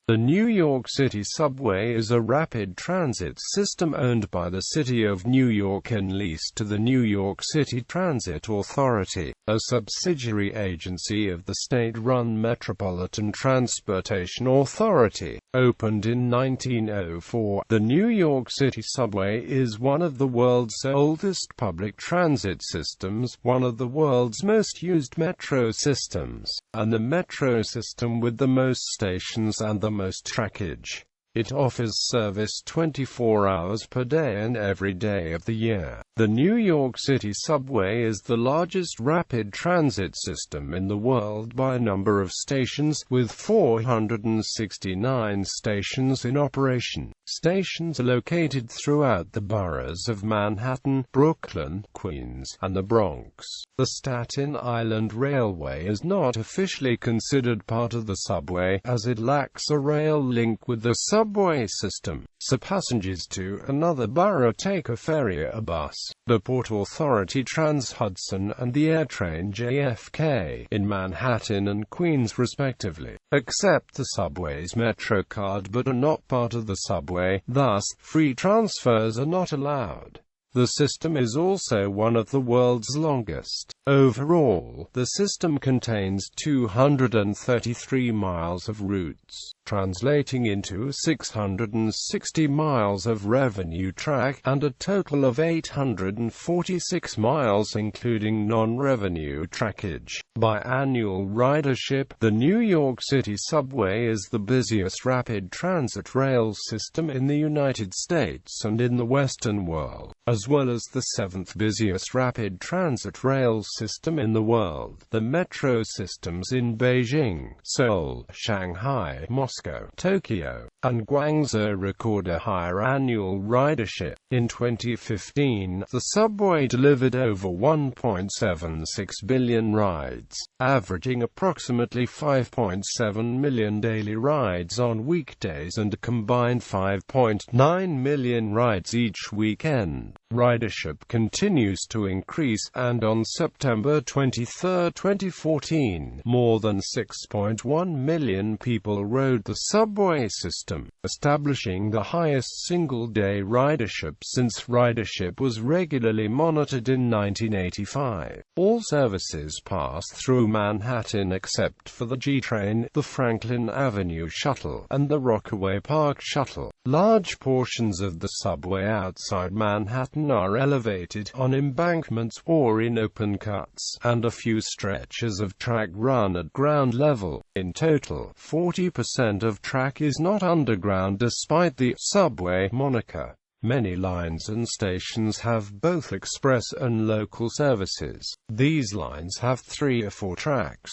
The New York City subway is a rapid transit system owned by the City of New York and leased to the New York City Transit Authority, a subsidiary agency of the state-run Metropolitan Transportation Authority. Opened in 1904, the New York City subway is one of the world's oldest public transit systems, one of the world's most used metro systems, and the metro system with the most stations and the most trackage. It offers service 24 hours per day and every day of the year. The New York City subway is the largest rapid transit system in the world by number of stations, with 469 stations in operation. Stations are located throughout the boroughs of Manhattan, Brooklyn, Queens, and the Bronx. The Staten Island Railway is not officially considered part of the subway, as it lacks a rail link with the subway system, so passengers to another borough take a ferry or a bus. The Port Authority Trans-Hudson and the AirTrain JFK, in Manhattan and Queens respectively, accept the subway's MetroCard but are not part of the subway, thus, free transfers are not allowed. The system is also one of the world's longest. Overall, the system contains 233 miles of routes, translating into 660 miles of revenue track, and a total of 846 miles including non-revenue trackage. By annual ridership, the New York City subway is the busiest rapid transit rail system in the United States and in the Western world, as well as the seventh busiest rapid transit rail system in the world. The metro systems in Beijing, Seoul, Shanghai, Moscow, Tokyo, and Guangzhou record a higher annual ridership. In 2015, the subway delivered over 1.76 billion rides, averaging approximately 5.7 million daily rides on weekdays and a combined 5.9 million rides each weekend. Ridership continues to increase, and on September 23, 2014, more than 6.1 million people rode the subway system, establishing the highest single-day ridership since ridership was regularly monitored in 1985. All services pass through Manhattan except for the G train, the Franklin Avenue Shuttle, and the Rockaway Park Shuttle. Large portions of the subway outside Manhattan are elevated, on embankments or in open cuts, and a few stretches of track run at ground level. In total, 40% of track is not underground despite the subway moniker. Many lines and stations have both express and local services. These lines have 3 or 4 tracks.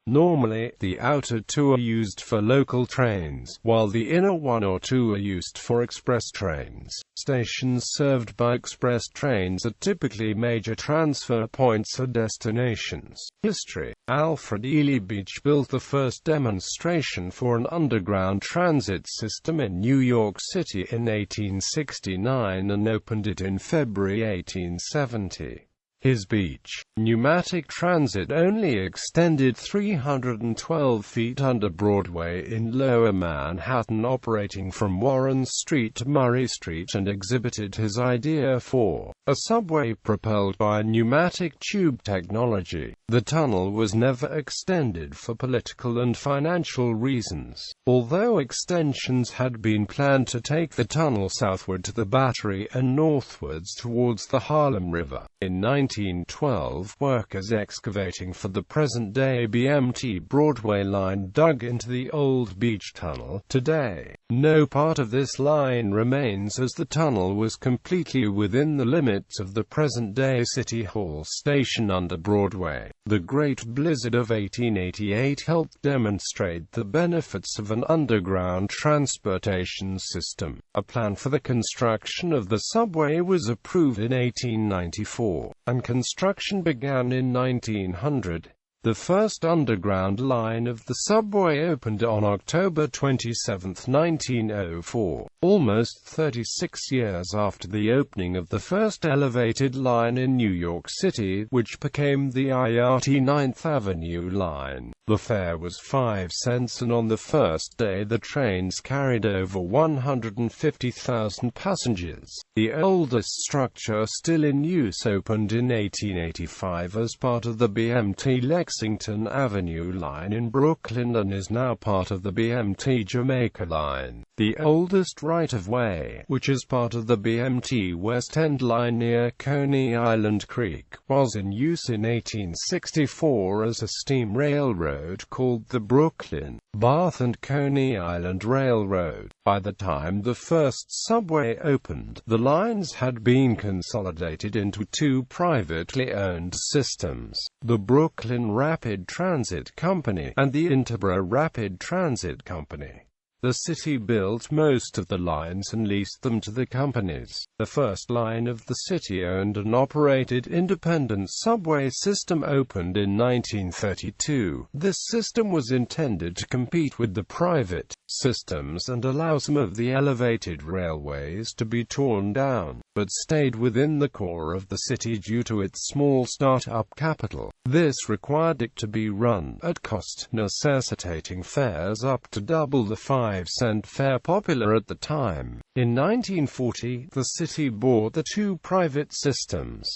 Normally, the outer 2 are used for local trains, while the inner 1 or 2 are used for express trains. Stations served by express trains are typically major transfer points or destinations. History: Alfred Ely Beach built the first demonstration for an underground transit system in New York City in 1869 and opened it in February 1870. His beach, pneumatic transit only extended 312 feet under Broadway in Lower Manhattan, operating from Warren Street to Murray Street, and exhibited his idea for a subway propelled by pneumatic tube technology. The tunnel was never extended for political and financial reasons, although extensions had been planned to take the tunnel southward to the Battery and northwards towards the Harlem River. In 1912, workers excavating for the present-day BMT Broadway line dug into the old beach tunnel. Today, no part of this line remains, as the tunnel was completely within the limits of the present-day City Hall station under Broadway. The Great Blizzard of 1888 helped demonstrate the benefits of an underground transportation system. A plan for the construction of the subway was approved in 1894, and construction began in 1900. The first underground line of the subway opened on October 27, 1904, almost 36 years after the opening of the first elevated line in New York City, which became the IRT 9th Avenue line. The fare was 5 cents, and on the first day the trains carried over 150,000 passengers. The oldest structure still in use opened in 1885 as part of the BMT Lexington Avenue line in Brooklyn and is now part of the BMT Jamaica line. The oldest right-of-way, which is part of the BMT West End line near Coney Island Creek, was in use in 1864 as a steam railroad called the Brooklyn, Bath and Coney Island Railroad. By the time the first subway opened, the lines had been consolidated into two privately owned systems, the Brooklyn Rapid Transit Company and the Interborough Rapid Transit Company. The city built most of the lines and leased them to the companies. The first line of the city-owned and operated independent subway system opened in 1932. This system was intended to compete with the private systems and allow some of the elevated railways to be torn down, but stayed within the core of the city due to its small start-up capital. This required it to be run at cost, necessitating fares up to double the 5-cent fare popular at the time. In 1940, the city bought the two private systems.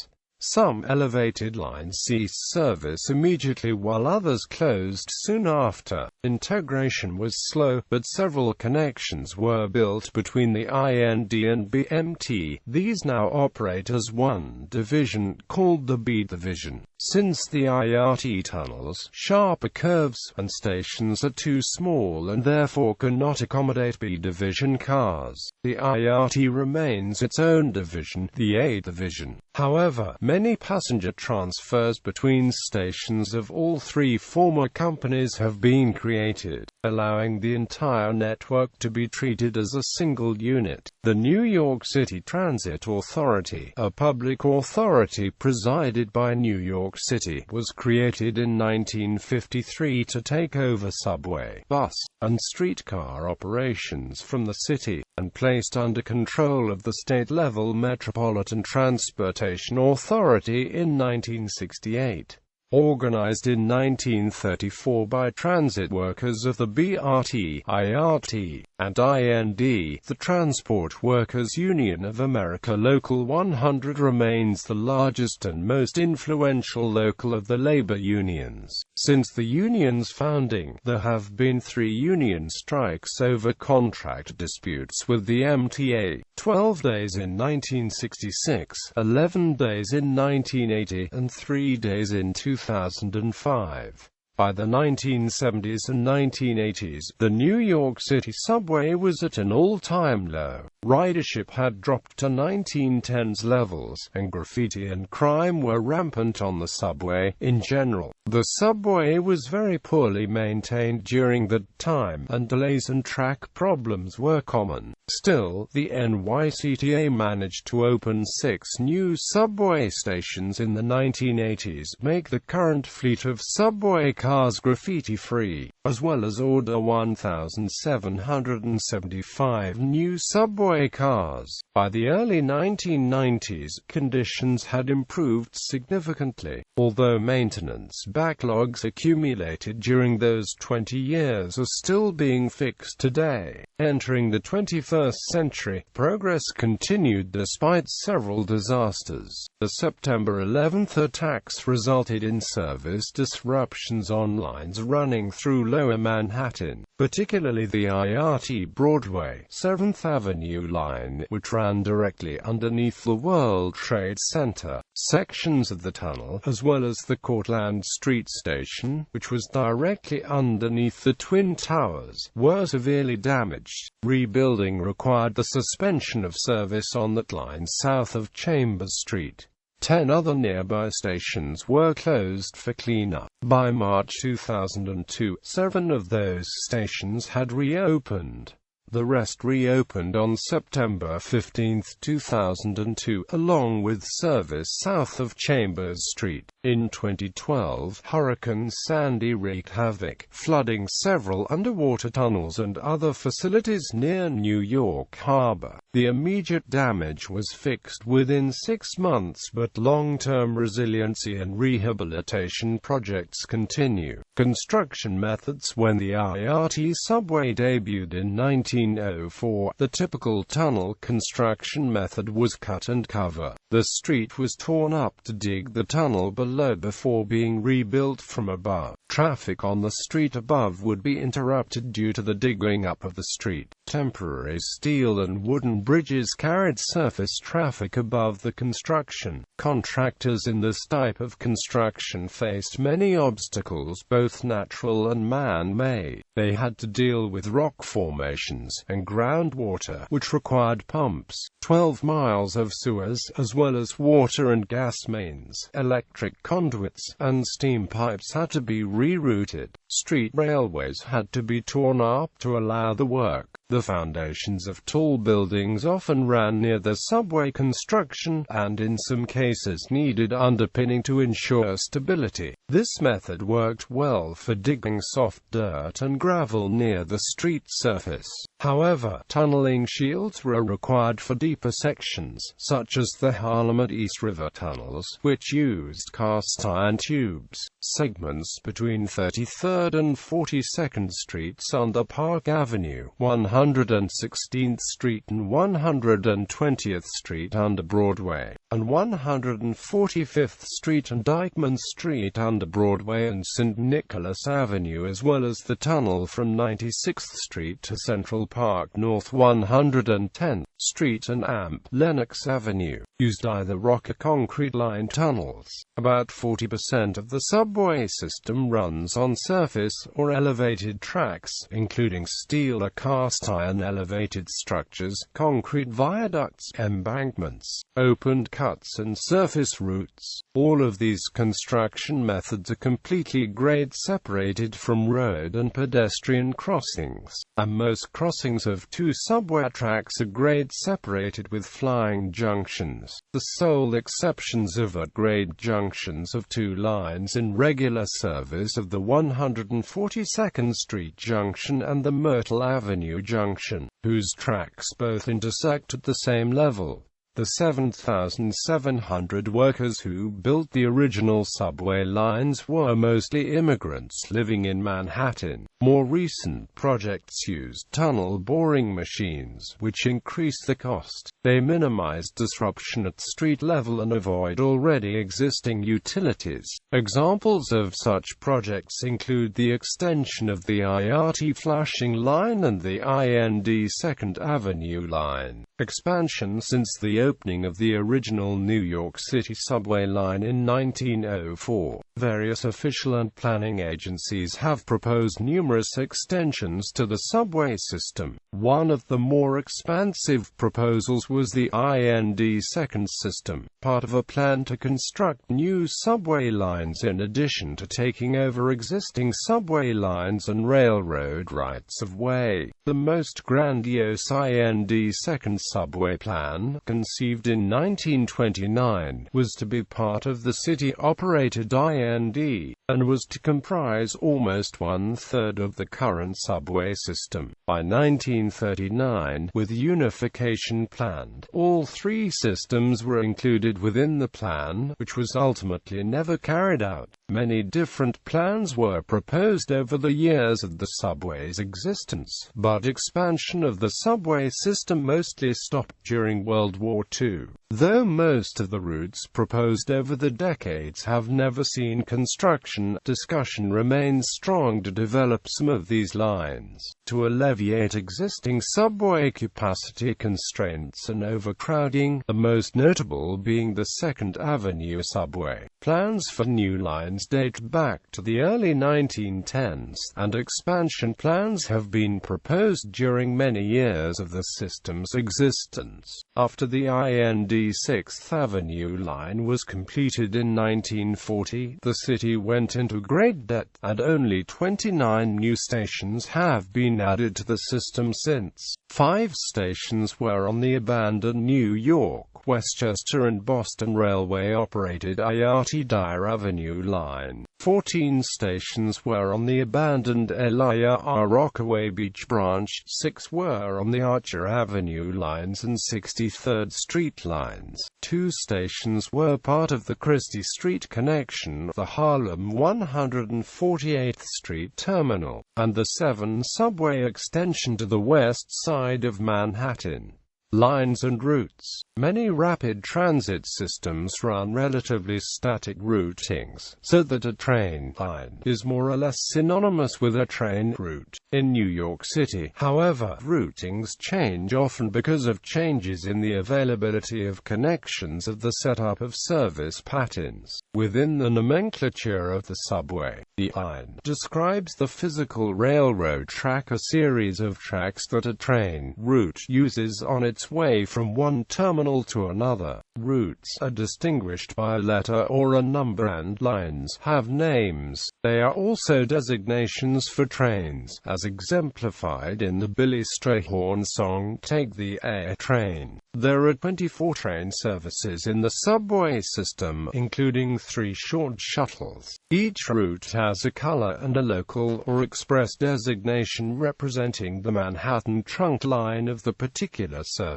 Some elevated lines ceased service immediately while others closed soon after. Integration was slow, but several connections were built between the IND and BMT. These now operate as one division, called the B division. Since the IRT tunnels, sharper curves, and stations are too small and therefore cannot accommodate B division cars, the IRT remains its own division, the A division. However, many passenger transfers between stations of all three former companies have been created, allowing the entire network to be treated as a single unit. The New York City Transit Authority, a public authority presided by New York City, was created in 1953 to take over subway, bus, and streetcar operations from the city, and placed under control of the state-level Metropolitan Transportation Authority in 1968. Organized in 1934 by transit workers of the BRT, IRT, and IND, the Transport Workers Union of America Local 100 remains the largest and most influential local of the labor unions. Since the union's founding, there have been 3 union strikes over contract disputes with the MTA, 12 days in 1966, 11 days in 1980, and 3 days in 2005. By the 1970s and 1980s, the New York City subway was at an all-time low. Ridership had dropped to 1910s levels, and graffiti and crime were rampant on the subway in general. The subway was very poorly maintained during that time, and delays and track problems were common. Still, the NYCTA managed to open 6 new subway stations in the 1980s, make the current fleet of subway cars graffiti-free, as well as order 1,775 new subway cars. By the early 1990s, conditions had improved significantly, although maintenance backlogs accumulated during those 20 years are still being fixed today. Entering the 21st century, progress continued despite several disasters. The September 11th attacks resulted in service disruptions on lines running through Lower Manhattan, particularly the IRT Broadway 7th Avenue line, which ran directly underneath the World Trade Center. Sections of the tunnel, as well as the Cortlandt Street station, which was directly underneath the Twin Towers, were severely damaged. Rebuilding required the suspension of service on that line south of Chambers Street. 10 other nearby stations were closed for cleanup. By March 2002, 7 of those stations had reopened. The rest reopened on September 15, 2002, along with service south of Chambers Street. In 2012, Hurricane Sandy wreaked havoc, flooding several underwater tunnels and other facilities near New York Harbor. The immediate damage was fixed within 6 months, but long-term resiliency and rehabilitation projects continue. Construction methods. When the IRT subway debuted in 1904, the typical tunnel construction method was cut and cover. The street was torn up to dig the tunnel below before being rebuilt from above. Traffic on the street above would be interrupted due to the digging up of the street. Temporary steel and wooden bridges carried surface traffic above the construction. Contractors in this type of construction faced many obstacles, both natural and man-made. They had to deal with rock formations and groundwater, which required pumps, 12 miles of sewers, as well as water and gas mains. Electric conduits and steam pipes had to be rerouted. Street railways had to be torn up to allow the work. The foundations of tall buildings often ran near the subway construction, and in some cases needed underpinning to ensure stability. This method worked well for digging soft dirt and gravel near the street surface. However, tunneling shields were required for deeper sections, such as the Harlem and East River tunnels, which used cast iron tubes. Segments between 33rd and 42nd Streets under Park Avenue, 116th Street and 120th Street under Broadway, and 145th Street and Dyckman Street under Broadway and St. Nicholas Avenue, as well as the tunnel from 96th Street to Central Park North 110th Street and Amp Lenox Avenue, used either rock or concrete-lined tunnels. About 40% of the subway system runs on surface or elevated tracks, including steel or cast-iron elevated structures, concrete viaducts, embankments, opened cuts and surface routes. All of these construction methods are completely grade-separated from road and pedestrian crossings, and most crossings of two subway tracks are grade-separated with flying junctions. The sole exceptions are grade junctions of two lines in regular service of the 142nd Street Junction and the Myrtle Avenue Junction, whose tracks both intersect at the same level. The 7,700 workers who built the original subway lines were mostly immigrants living in Manhattan. More recent projects used tunnel boring machines, which increased the cost. They minimized disruption at street level and avoid already existing utilities. Examples of such projects include the extension of the IRT Flushing Line and the IND 2nd Avenue Line. Expansion. Since the opening of the original New York City subway line in 1904, various official and planning agencies have proposed numerous extensions to the subway system. One of the more expansive proposals was the IND 2nd system, part of a plan to construct new subway lines in addition to taking over existing subway lines and railroad rights-of-way. The most grandiose IND 2nd subway plan, conceived in 1929, was to be part of the city-operated IND, and was to comprise almost one-third of the current subway system. By 1939, with unification planned, all three systems were included within the plan, which was ultimately never carried out. Many different plans were proposed over the years of the subway's existence, but expansion of the subway system mostly stopped during World War II. Though most of the routes proposed over the decades have never seen construction, discussion remains strong to develop some of these lines. To alleviate existing subway capacity constraints and overcrowding, the most notable being the 2nd Avenue subway. Plans for new lines date back to the early 1910s, and expansion plans have been proposed during many years of the system's existence. After the IND 6th Avenue line was completed in 1940, the city went into great debt, and only 29 new stations have been added to the system since. 5 stations were on the abandoned New York York, Westchester and Boston Railway operated Authority.Dye Avenue line. 14 stations were on the abandoned Elia Rockaway Beach branch, 6 were on the Archer Avenue lines and 63rd Street lines. 2 stations were part of the Christie Street connection, the Harlem 148th Street terminal, and the 7 subway extension to the west side of Manhattan. Lines and routes. Many rapid transit systems run relatively static routings, so that a train line is more or less synonymous with a train route. In New York City, however, routings change often because of changes in the availability of connections of the setup of service patterns. Within the nomenclature of the subway, the line describes the physical railroad track, a series of tracks that a train route uses on its way from one terminal to another. Routes are distinguished by a letter or a number, and lines have names. They are also designations for trains, as exemplified in the Billy Strayhorn song "Take the A Train." There are 24 train services in the subway system, including 3 short shuttles. Each route has a color and a local or express designation representing the Manhattan trunk line of the particular service.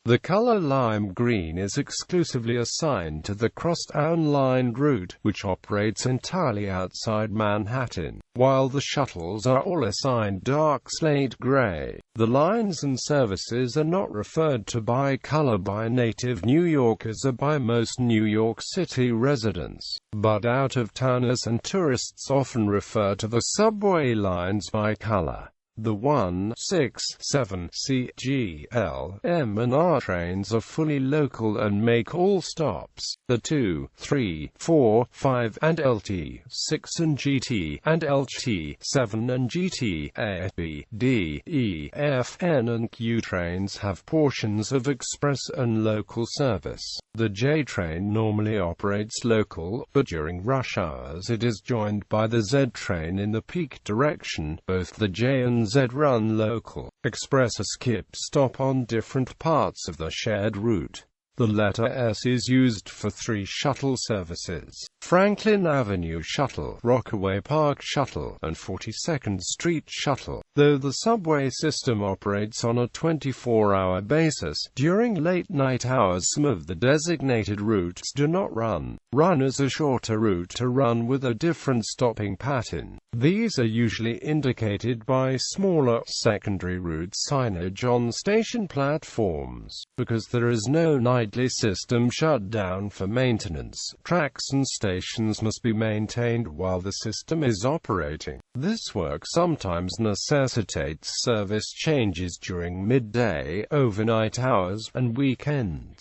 The color lime green is exclusively assigned to the crosstown line route, which operates entirely outside Manhattan, while the shuttles are all assigned dark slate gray. The lines and services are not referred to by color by native New Yorkers or by most New York City residents, but out-of-towners and tourists often refer to the subway lines by color. The 1, 6, 7, C, G, L, M and R trains are fully local and make all stops. The 2, 3, 4, 5 and LT, 6 and GT, and LT, 7 and GT, A, B, D, E, F, N and Q trains have portions of express and local service. The J train normally operates local, but during rush hours it is joined by the Z train in the peak direction. Both the J and Z run local. Express a skip stop on different parts of the shared route. The letter S is used for 3 shuttle services: Franklin Avenue Shuttle, Rockaway Park Shuttle, and 42nd Street Shuttle. Though the subway system operates on a 24-hour basis, during late-night hours some of the designated routes do not run. Run as a shorter route to run with a different stopping pattern. These are usually indicated by smaller, secondary route signage on station platforms. Because there is no nightly system shut down for maintenance, tracks and stations must be maintained while the system is operating. This work sometimes necessitates service changes during midday, overnight hours, and weekends.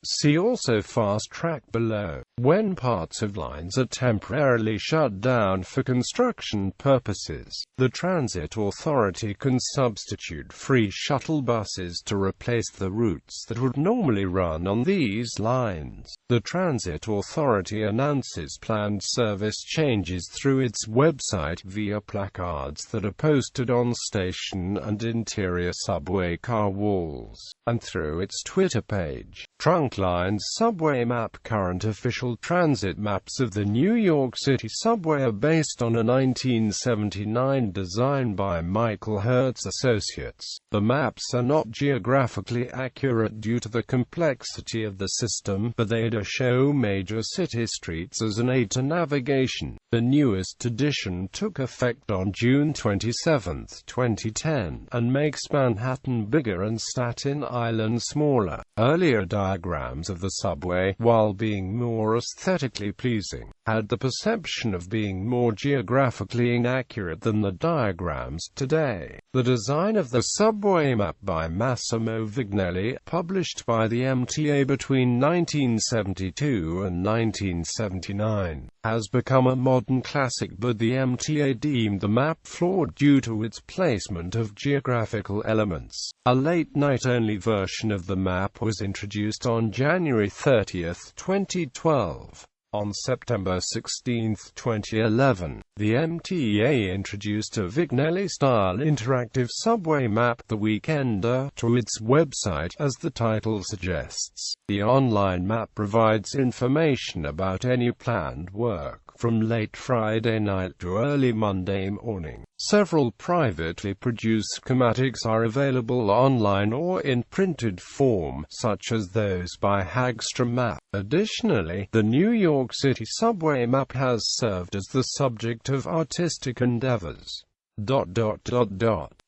See also fast track below. When parts of lines are temporarily shut down for construction purposes, the Transit Authority can substitute free shuttle buses to replace the routes that would normally run on these lines. The Transit Authority announces planned service changes through its website via placards that are posted on station and interior subway car walls, and through its Twitter page. Trunkline's subway map. Current official transit maps of the New York City subway are based on a 1979 design by Michael Hertz Associates. The maps are not geographically accurate due to the complexity of the system, but they do show major city streets as an aid to navigation. The newest edition took effect on June 27, 2010, and makes Manhattan bigger and Staten Island smaller. Earlier diagrams of the subway, while being more aesthetically pleasing, had the perception of being more geographically inaccurate than the diagrams today. The design of the subway map by Massimo Vignelli, published by the MTA between 1972 and 1979, has become a modern classic, but the MTA deemed the map flawed due to its placement of geographical elements. A late-night-only version of the map was introduced on January 30, 2012. On September 16, 2011, the MTA introduced a Vignelli-style interactive subway map, The Weekender, to its website. As the title suggests, the online map provides information about any planned work from late Friday night to early Monday morning. Several privately produced schematics are available online or in printed form, such as those by Hagstrom Map. Additionally, the New York City subway map has served as the subject of artistic endeavors.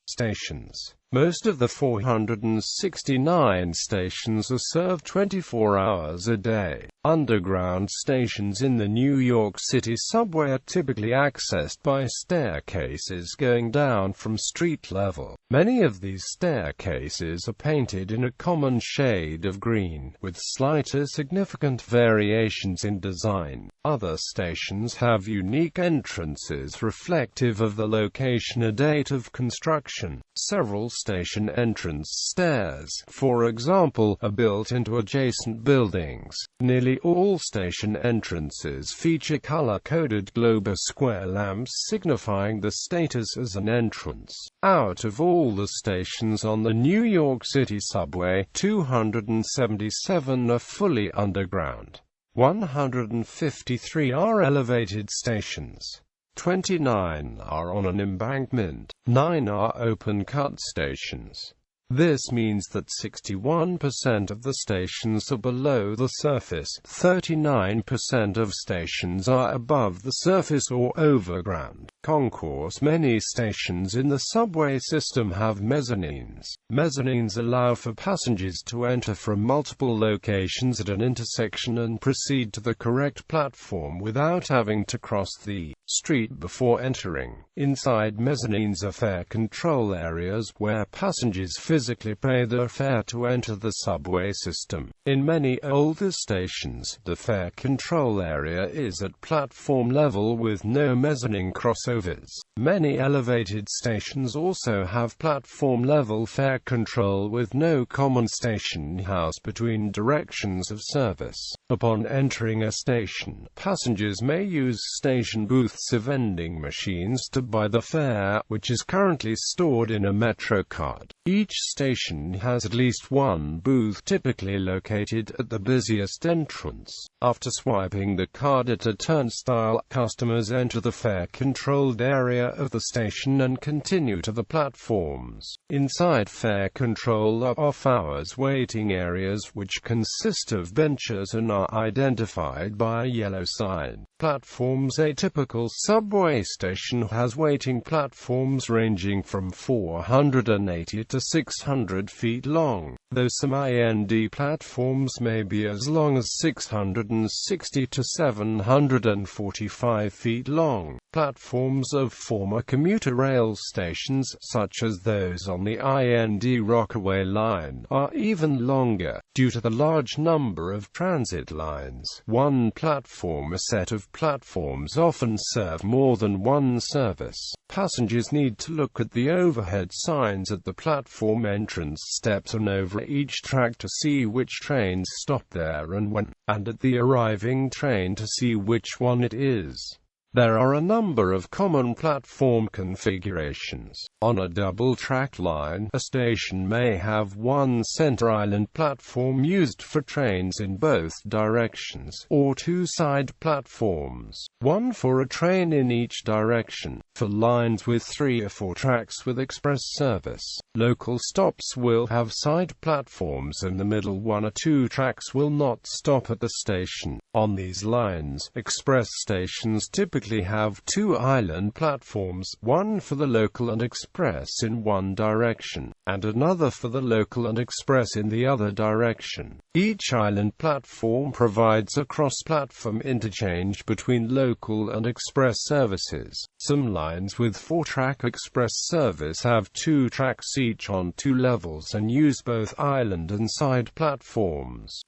Stations. Most of the 469 stations are served 24 hours a day. Underground stations in the New York City subway are typically accessed by staircases going down from street level. Many of these staircases are painted in a common shade of green, with slight or significant variations in design. Other stations have unique entrances reflective of the location or date of construction. Several station entrance stairs, for example, are built into adjacent buildings. Nearly all station entrances feature color-coded globe or square lamps signifying the status as an entrance. Out of all the stations on the New York City subway, 277 are fully underground. 153 are elevated stations. 29 are on an embankment. 9 are open-cut stations. This means that 61% of the stations are below the surface, 39% of stations are above the surface or overground. Concourse. Many stations in the subway system have mezzanines. Mezzanines allow for passengers to enter from multiple locations at an intersection and proceed to the correct platform without having to cross the street before entering. Inside mezzanines are fare control areas where passengers physically pay their fare to enter the subway system. In many older stations, the fare control area is at platform level with no mezzanine crossovers. Many elevated stations also have platform-level fare control with no common station house between directions of service. Upon entering a station, passengers may use station booths or vending machines to buy the fare, which is currently stored in a Metro card. Each station has at least one booth, typically located at the busiest entrance. After swiping the card at a turnstile, customers enter the fare-controlled area of the station and continue to the platforms. Inside fare control are off-hours waiting areas which consist of benches and are identified by a yellow sign. Platforms. A typical subway station has waiting platforms ranging from 480 to 600 feet long, though some IND platforms may be as long as 660 to 745 feet long. Platforms of former commuter rail stations, such as those on the IND Rockaway line, are even longer, due to the large number of transit lines. One platform. A set of platforms often serve more than one service. Passengers need to look at the overhead signs at the platform entrance steps and over each track to see which trains stop there and when, and at the arriving train to see which one it is. There are a number of common platform configurations. On a double-track line, a station may have one center island platform used for trains in both directions, or two side platforms, one for a train in each direction. For lines with 3 or 4 tracks with express service, local stops will have side platforms and the middle 1 or 2 tracks will not stop at the station. On these lines, express stations typically have 2 island platforms, one for the local and express in one direction, and another for the local and express in the other direction. Each island platform provides a cross-platform interchange between local and express services. Some lines with 4-track express service have 2 tracks each on 2 levels and use both island and side platforms.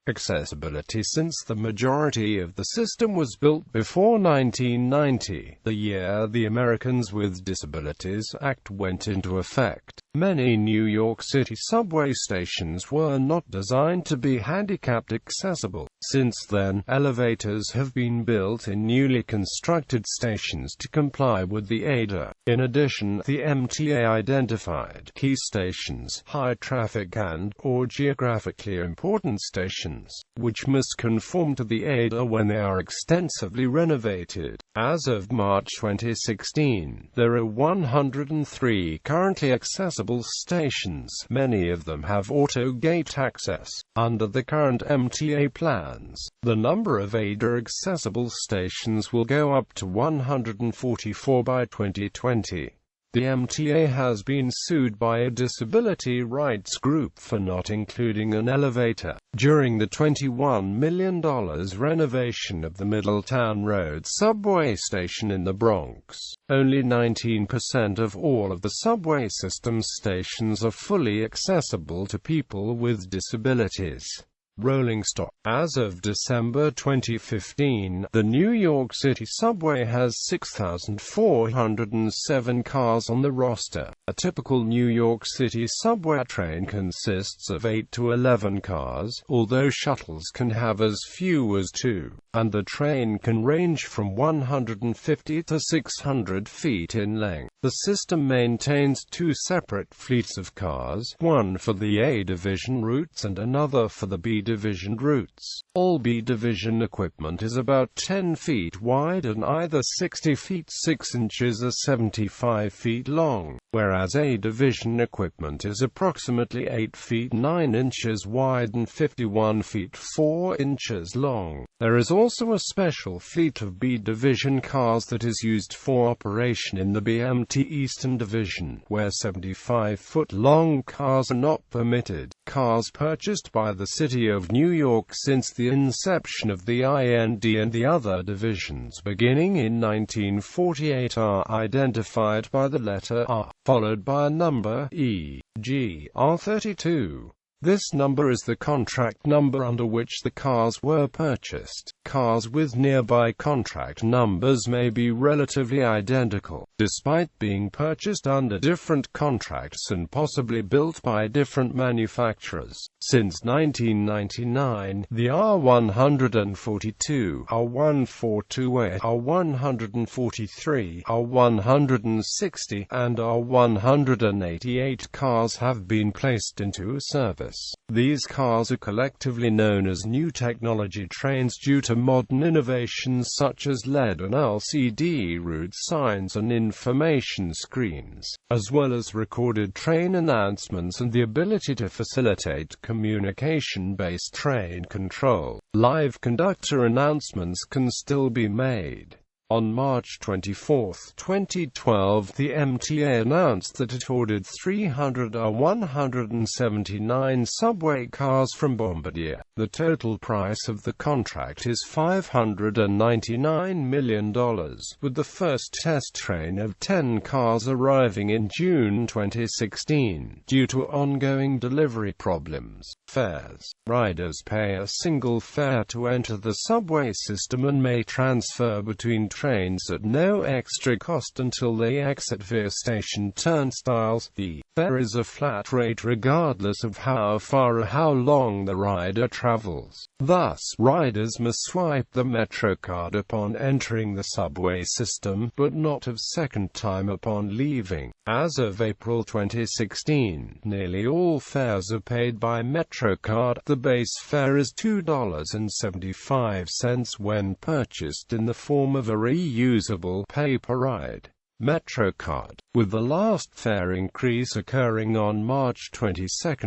Accessibility. Since the majority of the system was built before 1990, the year the Americans with Disabilities Act went into effect, Many New York City subway stations were not designed to be handicapped accessible. Since then, elevators have been built in newly constructed stations to comply with the ADA. In addition, the MTA identified key stations, high traffic and/or geographically important stations, which must conform to the ADA when they are extensively renovated. As of March 2016, there are 103 currently accessible stations. Many of them have auto-gate access. Under the current MTA plans, the number of ADA-accessible stations will go up to 144 by 2020. The MTA has been sued by a disability rights group for not including an elevator. During the $21 million renovation of the Middletown Road subway station in the Bronx, only 19% of all of the subway system stations are fully accessible to people with disabilities. Rolling Stock. As of December 2015, the New York City subway has 6,407 cars on the roster. A typical New York City subway train consists of 8 to 11 cars, although shuttles can have as few as 2, and the train can range from 150 to 600 feet in length. The system maintains two separate fleets of cars, one for the A division routes and another for the B division routes. All B division equipment is about 10 feet wide and either 60 feet 6 inches or 75 feet long, whereas A division equipment is approximately 8 feet 9 inches wide and 51 feet 4 inches long. There is also a special fleet of B division cars that is used for operation in the BMT Eastern Division, where 75-foot-long cars are not permitted. Cars purchased by the City of New York since the inception of the IND and the other divisions beginning in 1948 are identified by the letter R, followed by a number e.g. R32. This number is the contract number under which the cars were purchased. Cars with nearby contract numbers may be relatively identical, despite being purchased under different contracts and possibly built by different manufacturers. Since 1999, the R142, R1428, R143, R160, and R188 cars have been placed into service. These cars are collectively known as new technology trains due to modern innovations such as LED and LCD route signs and information screens, as well as recorded train announcements and the ability to facilitate communication-based train control. Live conductor announcements can still be made. On March 24, 2012, the MTA announced that it ordered 300 179 subway cars from Bombardier. The total price of the contract is $599 million, with the first test train of 10 cars arriving in June 2016. Due to ongoing delivery problems, fares. Riders pay a single fare to enter the subway system and may transfer between trains at no extra cost until they exit via station turnstiles. The fare is a flat rate regardless of how far or how long the rider travels. Thus, riders must swipe the MetroCard upon entering the subway system, but not a second time upon leaving. As of April 2016, nearly all fares are paid by MetroCard. The base fare is $2.75 when purchased in the form of a reusable paper ride. MetroCard, with the last fare increase occurring on March 22,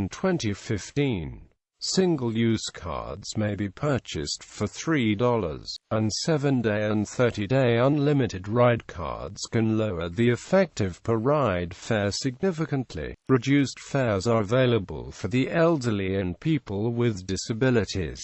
2015. Single-use cards may be purchased for $3, and 7-day and 30-day unlimited ride cards can lower the effective per-ride fare significantly. Reduced fares are available for the elderly and people with disabilities.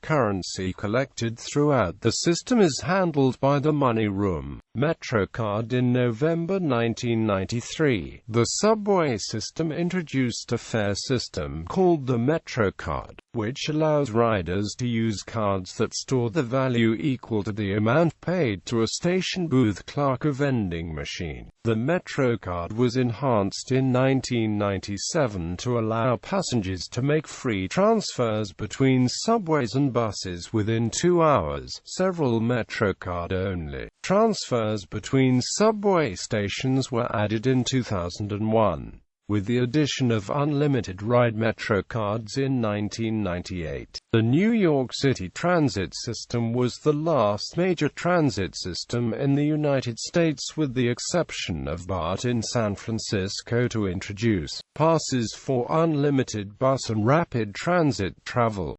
Currency collected throughout the system is handled by the money room. MetroCard. In November 1993, the subway system introduced a fare system called the MetroCard, which allows riders to use cards that store the value equal to the amount paid to a station booth clerk or vending machine. The MetroCard was enhanced in 1997 to allow passengers to make free transfers between subways and buses within 2 hours. Several MetroCard-only transfers between subway stations were added in 2001, with the addition of unlimited ride MetroCards in 1998. The New York City transit system was the last major transit system in the United States, with the exception of BART in San Francisco, to introduce passes for unlimited bus and rapid transit travel.